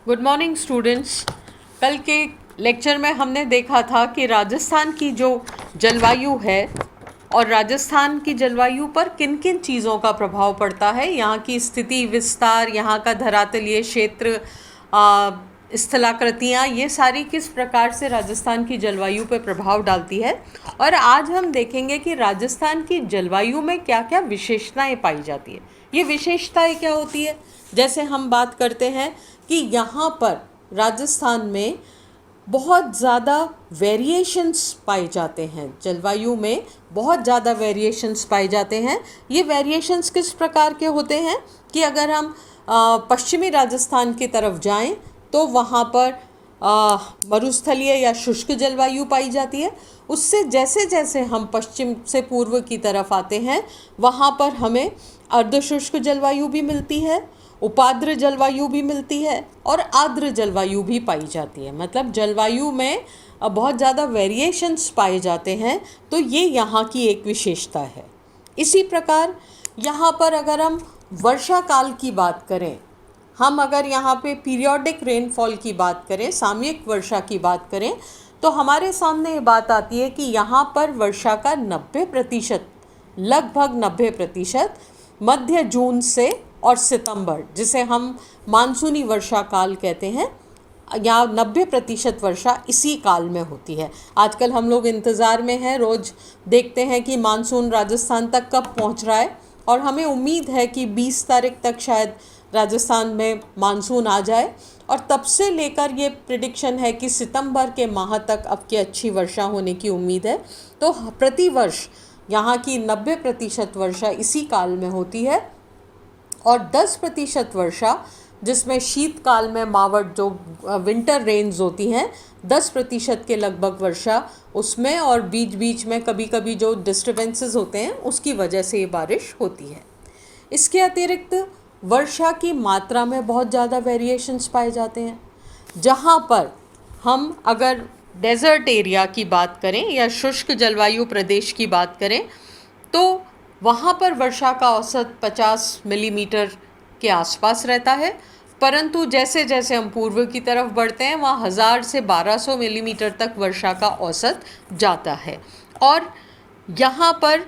Good morning students. कल के lecture में हमने देखा था कि राजस्थान की जो जलवायु है और राजस्थान की जलवायु पर किन किन चीज़ों का प्रभाव पड़ता है, यहाँ की स्थिति विस्तार, यहाँ का धरातलीय क्षेत्र, स्थलाकृतियाँ, ये सारी किस प्रकार से राजस्थान की जलवायु पर प्रभाव डालती है। और आज हम देखेंगे कि राजस्थान की जलवायु में क्या क्या विशेषताएं पाई जाती है। ये विशेषताएं क्या होती है, जैसे हम बात करते हैं कि यहाँ पर राजस्थान में बहुत ज़्यादा वेरिएशंस पाए जाते हैं, जलवायु में बहुत ज़्यादा वेरिएशंस पाए जाते हैं। ये वेरिएशंस किस प्रकार के होते हैं कि अगर हम पश्चिमी राजस्थान की तरफ जाएं तो वहाँ पर मरुस्थलीय या शुष्क जलवायु पाई जाती है। उससे जैसे जैसे हम पश्चिम से पूर्व की तरफ आते हैं वहाँ पर हमें अर्धशुष्क जलवायु भी मिलती है, उपाद्र जलवायु भी मिलती है और आर्द्र जलवायु भी पाई जाती है। मतलब जलवायु में बहुत ज़्यादा वेरिएशंस पाए जाते हैं, तो ये यहाँ की एक विशेषता है। इसी प्रकार यहाँ पर अगर हम वर्षा काल की बात करें, हम अगर यहाँ पे पीरियोडिक रेनफॉल की बात करें, सामयिक वर्षा की बात करें, तो हमारे सामने ये बात आती है कि यहाँ पर वर्षा का 90%, लगभग 90% मध्य जून से और सितंबर, जिसे हम मानसूनी वर्षा काल कहते हैं, या 90% वर्षा इसी काल में होती है। आजकल हम लोग इंतज़ार में हैं, रोज़ देखते हैं कि मानसून राजस्थान तक कब पहुंच रहा है, और हमें उम्मीद है कि 20 तारीख तक शायद राजस्थान में मानसून आ जाए। और तब से लेकर ये प्रिडिक्शन है कि सितंबर के माह तक अब की अच्छी वर्षा होने की उम्मीद है। तो प्रतिवर्ष यहाँ की 90% वर्षा इसी काल में होती है, और 10% वर्षा, जिसमें शीतकाल में मावट जो विंटर रेन्स होती हैं, 10% के लगभग वर्षा उसमें, और बीच बीच में कभी कभी जो डिस्टर्बेंसेस होते हैं उसकी वजह से ये बारिश होती है। इसके अतिरिक्त वर्षा की मात्रा में बहुत ज़्यादा वेरिएशंस पाए जाते हैं। जहाँ पर हम अगर डेजर्ट एरिया की बात करें या शुष्क जलवायु प्रदेश की बात करें, तो वहाँ पर वर्षा का औसत 50 मिलीमीटर के आसपास रहता है, परंतु जैसे जैसे हम पूर्व की तरफ बढ़ते हैं वहाँ 1000 से 1200 मिलीमीटर तक वर्षा का औसत जाता है। और यहाँ पर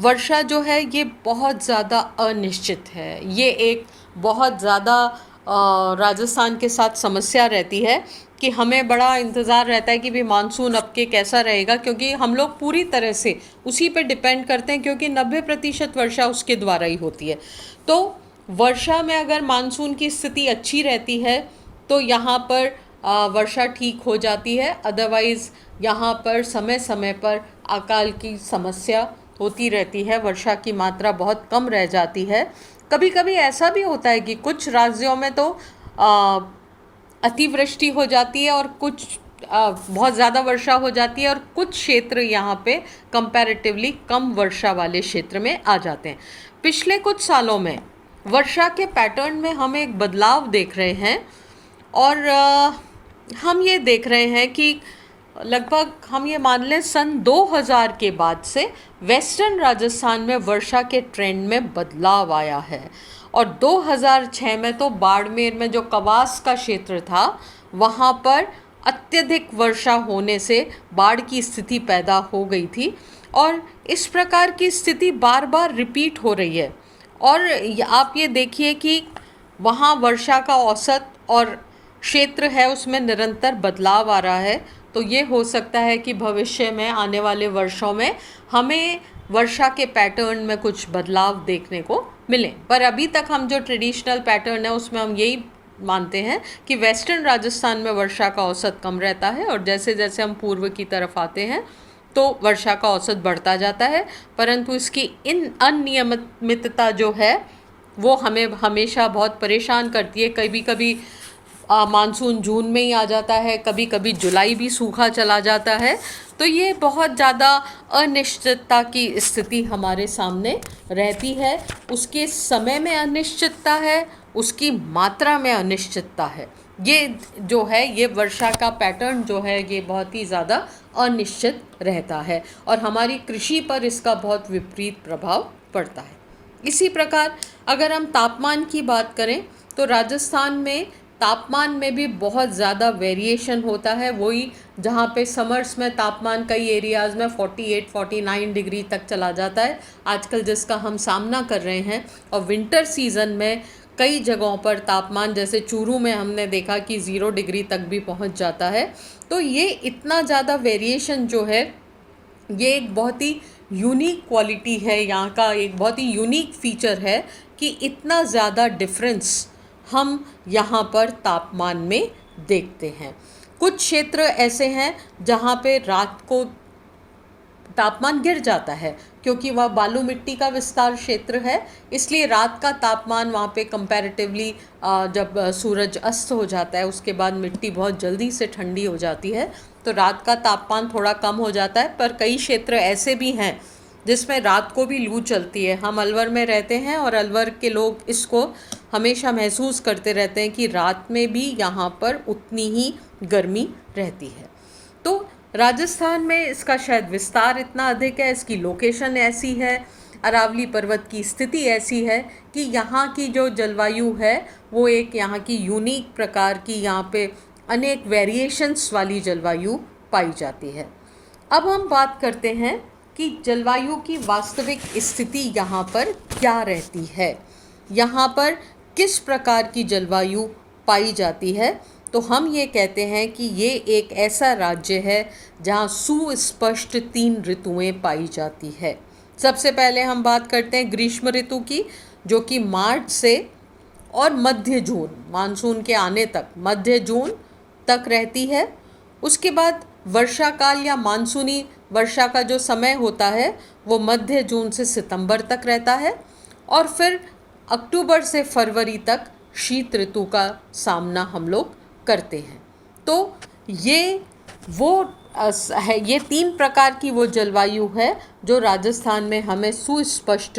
वर्षा जो है ये बहुत ज़्यादा अनिश्चित है। ये एक बहुत ज़्यादा राजस्थान के साथ समस्या रहती है कि हमें बड़ा इंतज़ार रहता है कि भी मानसून अब के कैसा रहेगा, क्योंकि हम लोग पूरी तरह से उसी पे डिपेंड करते हैं, क्योंकि 90% वर्षा उसके द्वारा ही होती है। तो वर्षा में अगर मानसून की स्थिति अच्छी रहती है तो यहाँ पर वर्षा ठीक हो जाती है, अदरवाइज़ यहाँ पर समय समय पर अकाल की समस्या होती रहती है, वर्षा की मात्रा बहुत कम रह जाती है। कभी कभी ऐसा भी होता है कि कुछ राज्यों में तो अतिवृष्टि हो जाती है और कुछ बहुत ज़्यादा वर्षा हो जाती है, और कुछ क्षेत्र यहाँ पे कंपैरेटिवली कम वर्षा वाले क्षेत्र में आ जाते हैं। पिछले कुछ सालों में वर्षा के पैटर्न में हम एक बदलाव देख रहे हैं, और हम ये देख रहे हैं कि लगभग हम ये मान लें सन 2000 के बाद से वेस्टर्न राजस्थान में वर्षा के ट्रेंड में बदलाव आया है। और 2006 में तो बाड़मेर में जो कवास का क्षेत्र था वहाँ पर अत्यधिक वर्षा होने से बाढ़ की स्थिति पैदा हो गई थी, और इस प्रकार की स्थिति बार बार रिपीट हो रही है। और आप ये देखिए कि वहाँ वर्षा का औसत और क्षेत्र है उसमें निरंतर बदलाव आ रहा है। तो ये हो सकता है कि भविष्य में आने वाले वर्षों में हमें वर्षा के पैटर्न में कुछ बदलाव देखने को मिले, पर अभी तक हम जो ट्रेडिशनल पैटर्न है उसमें हम यही मानते हैं कि वेस्टर्न राजस्थान में वर्षा का औसत कम रहता है, और जैसे जैसे हम पूर्व की तरफ आते हैं तो वर्षा का औसत बढ़ता जाता है। परंतु इसकी इन अनियमितता जो है वो हमें हमेशा बहुत परेशान करती है। कभी कभी मानसून जून में ही आ जाता है, कभी कभी जुलाई भी सूखा चला जाता है। तो ये बहुत ज़्यादा अनिश्चितता की स्थिति हमारे सामने रहती है। उसके समय में अनिश्चितता है, उसकी मात्रा में अनिश्चितता है। ये जो है ये वर्षा का पैटर्न जो है ये बहुत ही ज़्यादा अनिश्चित रहता है, और हमारी कृषि पर इसका बहुत विपरीत प्रभाव पड़ता है। इसी प्रकार अगर हम तापमान की बात करें तो राजस्थान में तापमान में भी बहुत ज़्यादा वेरिएशन होता है। वही जहाँ पे समर्स में तापमान कई एरियाज़ में 48-49 डिग्री तक चला जाता है आजकल, जिसका हम सामना कर रहे हैं, और विंटर सीज़न में कई जगहों पर तापमान, जैसे चूरू में हमने देखा कि 0 डिग्री तक भी पहुँच जाता है। तो ये इतना ज़्यादा वेरिएशन जो है, ये एक बहुत ही यूनिक क्वालिटी है, यहाँ का एक बहुत ही यूनिक फीचर है कि इतना ज़्यादा डिफरेंस हम यहाँ पर तापमान में देखते हैं। कुछ क्षेत्र ऐसे हैं जहाँ पे रात को तापमान गिर जाता है, क्योंकि वह बालू मिट्टी का विस्तार क्षेत्र है, इसलिए रात का तापमान वहाँ पे कंपैरेटिवली जब सूरज अस्त हो जाता है उसके बाद मिट्टी बहुत जल्दी से ठंडी हो जाती है, तो रात का तापमान थोड़ा कम हो जाता है। पर कई क्षेत्र ऐसे भी हैं जिसमें रात को भी लू चलती है। हम अलवर में रहते हैं और अलवर के लोग इसको हमेशा महसूस करते रहते हैं कि रात में भी यहाँ पर उतनी ही गर्मी रहती है। तो राजस्थान में इसका शायद विस्तार इतना अधिक है, इसकी लोकेशन ऐसी है, अरावली पर्वत की स्थिति ऐसी है कि यहाँ की जो जलवायु है वो एक यहाँ की यूनिक प्रकार की, यहाँ पे अनेक वेरिएशंस वाली जलवायु पाई जाती है। अब हम बात करते हैं कि जलवायु की वास्तविक स्थिति यहाँ पर क्या रहती है, यहाँ पर किस प्रकार की जलवायु पाई जाती है। तो हम ये कहते हैं कि ये एक ऐसा राज्य है जहाँ सुस्पष्ट 3 ऋतुएं पाई जाती है। सबसे पहले हम बात करते हैं ग्रीष्म ऋतु की, जो कि मार्च से और मध्य जून, मानसून के आने तक मध्य जून तक रहती है। उसके बाद वर्षा काल या मानसूनी वर्षा का जो समय होता है वो मध्य जून से सितंबर तक रहता है, और फिर अक्टूबर से फरवरी तक शीत ऋतु का सामना हम लोग करते हैं। तो ये वो है, ये 3 प्रकार की वो जलवायु है जो राजस्थान में हमें सुस्पष्ट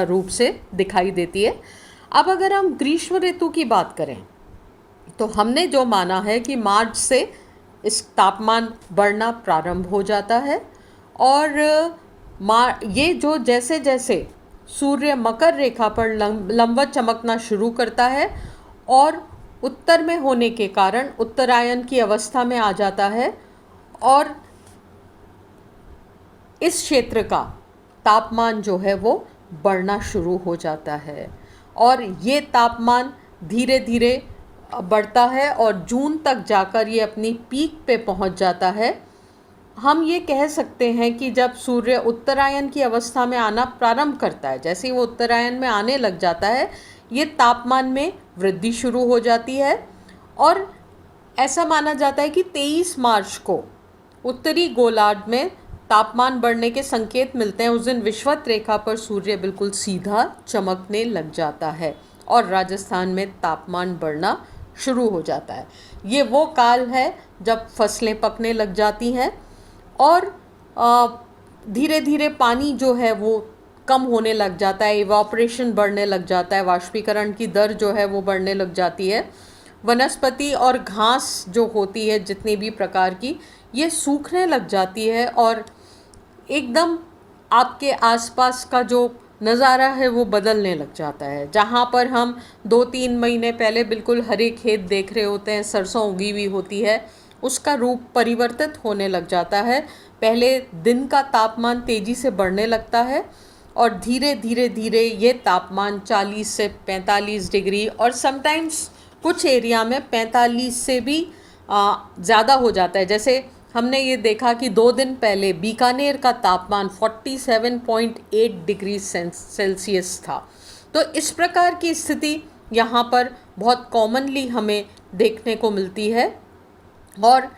रूप से दिखाई देती है। अब अगर हम ग्रीष्म ऋतु की बात करें तो हमने जो माना है कि मार्च से इस तापमान बढ़ना प्रारंभ हो जाता है, और ये जो जैसे जैसे सूर्य मकर रेखा पर लंबवत चमकना शुरू करता है और उत्तर में होने के कारण उत्तरायण की अवस्था में आ जाता है, और इस क्षेत्र का तापमान जो है वो बढ़ना शुरू हो जाता है, और ये तापमान धीरे धीरे बढ़ता है और जून तक जाकर ये अपनी पीक पे पहुंच जाता है। हम ये कह सकते हैं कि जब सूर्य उत्तरायण की अवस्था में आना प्रारंभ करता है, जैसे ही वो उत्तरायण में आने लग जाता है, ये तापमान में वृद्धि शुरू हो जाती है, और ऐसा माना जाता है कि 23 मार्च को उत्तरी गोलार्ध में तापमान बढ़ने के संकेत मिलते हैं। उस दिन विषुवत रेखा पर सूर्य बिल्कुल सीधा चमकने लग जाता है और राजस्थान में तापमान बढ़ना शुरू हो जाता है। ये वो काल है जब फसलें पकने लग जाती हैं और धीरे धीरे पानी जो है वो कम होने लग जाता है, इवापोरेशन बढ़ने लग जाता है, वाष्पीकरण की दर जो है वो बढ़ने लग जाती है। वनस्पति और घास जो होती है जितनी भी प्रकार की, ये सूखने लग जाती है और एकदम आपके आसपास का जो नज़ारा है वो बदलने लग जाता है। जहाँ पर हम 2-3 महीने पहले बिल्कुल हरे खेत देख रहे होते हैं, सरसों उगी हुई होती है, उसका रूप परिवर्तित होने लग जाता है। पहले दिन का तापमान तेज़ी से बढ़ने लगता है और धीरे धीरे धीरे ये तापमान 40 से 45 डिग्री और समटाइम्स कुछ एरिया में 45 से भी ज़्यादा हो जाता है। जैसे हमने ये देखा कि 2 दिन पहले बीकानेर का तापमान 47.8 डिग्री सेल्सियस था। तो इस प्रकार की स्थिति यहाँ पर बहुत कॉमनली हमें देखने को मिलती है। और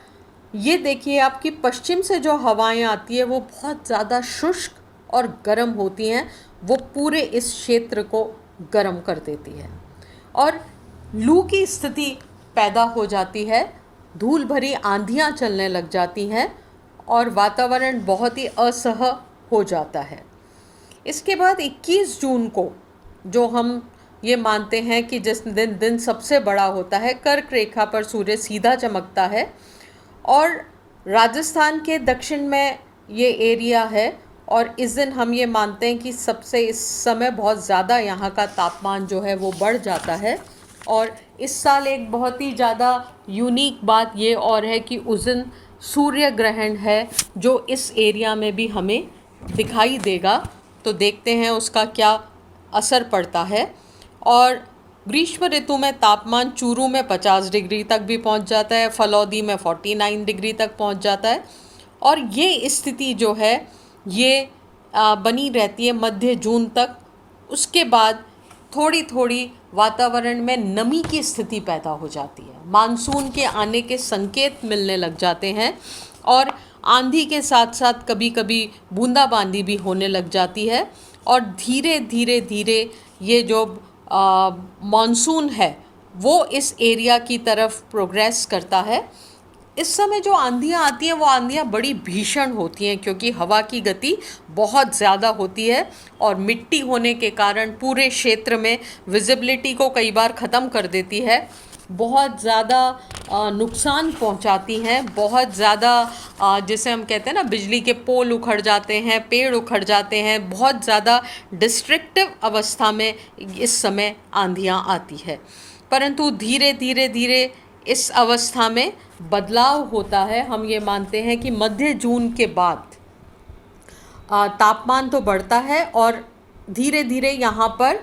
ये देखिए, आपकी पश्चिम से जो हवाएं आती है वो बहुत ज़्यादा शुष्क और गर्म होती हैं, वो पूरे इस क्षेत्र को गर्म कर देती है और लू की स्थिति पैदा हो जाती है, धूल भरी आंधियाँ चलने लग जाती हैं और वातावरण बहुत ही असह्य हो जाता है। इसके बाद 21 जून को जो हम ये मानते हैं कि जिस दिन सबसे बड़ा होता है, कर्क रेखा पर सूर्य सीधा चमकता है और राजस्थान के दक्षिण में ये एरिया है और इस दिन हम ये मानते हैं कि सबसे इस समय बहुत ज़्यादा यहाँ का तापमान जो है वो बढ़ जाता है और इस साल एक बहुत ही ज़्यादा यूनिक बात ये और है कि उस दिन सूर्य ग्रहण है जो इस एरिया में भी हमें दिखाई देगा। तो देखते हैं उसका क्या असर पड़ता है। और ग्रीष्म ऋतु में तापमान चूरू में 50 डिग्री तक भी पहुंच जाता है, फलौदी में 49 डिग्री तक पहुंच जाता है। और ये स्थिति जो है ये बनी रहती है मध्य जून तक। उसके बाद थोड़ी थोड़ी वातावरण में नमी की स्थिति पैदा हो जाती है, मानसून के आने के संकेत मिलने लग जाते हैं और आंधी के साथ साथ कभी कभी बूंदाबांदी भी होने लग जाती है। और धीरे धीरे धीरे ये जो मॉनसून है वो इस एरिया की तरफ प्रोग्रेस करता है। इस समय जो आंधियाँ आती हैं वो आंधियाँ बड़ी भीषण होती हैं क्योंकि हवा की गति बहुत ज़्यादा होती है और मिट्टी होने के कारण पूरे क्षेत्र में विजिबिलिटी को कई बार ख़त्म कर देती है, बहुत ज़्यादा नुकसान पहुंचाती हैं, बहुत ज़्यादा जिसे हम कहते हैं ना बिजली के पोल उखड़ जाते हैं, पेड़ उखड़ जाते हैं, बहुत ज़्यादा डिस्ट्रक्टिव अवस्था में इस समय आंधियाँ आती है। परंतु धीरे धीरे धीरे इस अवस्था में बदलाव होता है। हम ये मानते हैं कि मध्य जून के बाद तापमान तो बढ़ता है और धीरे धीरे यहाँ पर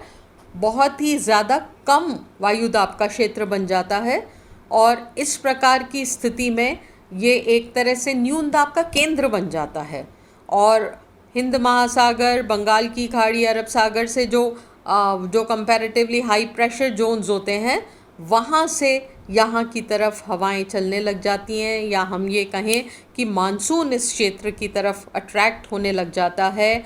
बहुत ही ज़्यादा कम वायुदाब का क्षेत्र बन जाता है और इस प्रकार की स्थिति में ये एक तरह से न्यून दाब का केंद्र बन जाता है और हिंद महासागर, बंगाल की खाड़ी, अरब सागर से जो कंपैरेटिवली हाई प्रेशर जोन्स होते हैं वहाँ से यहाँ की तरफ हवाएं चलने लग जाती हैं, या हम ये कहें कि मानसून इस क्षेत्र की तरफ अट्रैक्ट होने लग जाता है।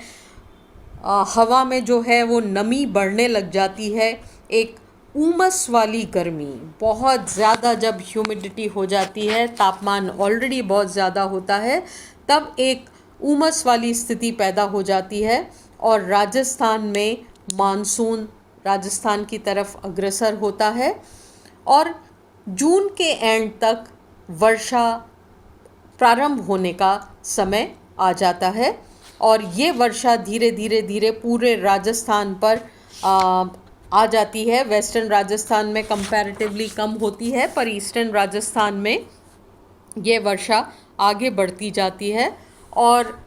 हवा में जो है वो नमी बढ़ने लग जाती है, एक उमस वाली गर्मी, बहुत ज़्यादा जब ह्यूमिडिटी हो जाती है, तापमान ऑलरेडी बहुत ज़्यादा होता है, तब एक उमस वाली स्थिति पैदा हो जाती है और राजस्थान में मानसून राजस्थान की तरफ अग्रसर होता है और जून के एंड तक वर्षा प्रारंभ होने का समय आ जाता है और ये वर्षा धीरे धीरे धीरे पूरे राजस्थान पर आ जाती है। वेस्टर्न राजस्थान में कंपैरेटिवली कम होती है पर ईस्टर्न राजस्थान में ये वर्षा आगे बढ़ती जाती है और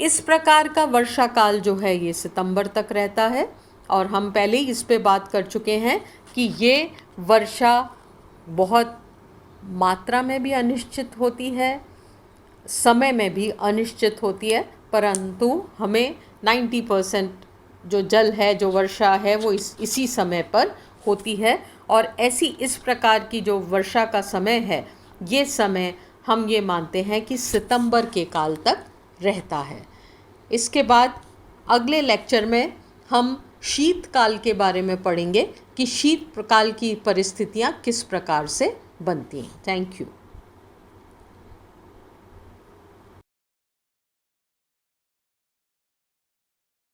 इस प्रकार का वर्षा काल जो है ये सितंबर तक रहता है। और हम पहले ही इस पे बात कर चुके हैं कि ये वर्षा बहुत मात्रा में भी अनिश्चित होती है, समय में भी अनिश्चित होती है, परंतु हमें 90% जो जल है, जो वर्षा है, वो इसी समय पर होती है। और ऐसी इस प्रकार की जो वर्षा का समय है, ये समय हम ये मानते हैं कि सितंबर के काल तक रहता है। इसके बाद अगले लेक्चर में हम शीतकाल के बारे में पढ़ेंगे कि शीतकाल की परिस्थितियाँ किस प्रकार से बनती हैं। Thank you.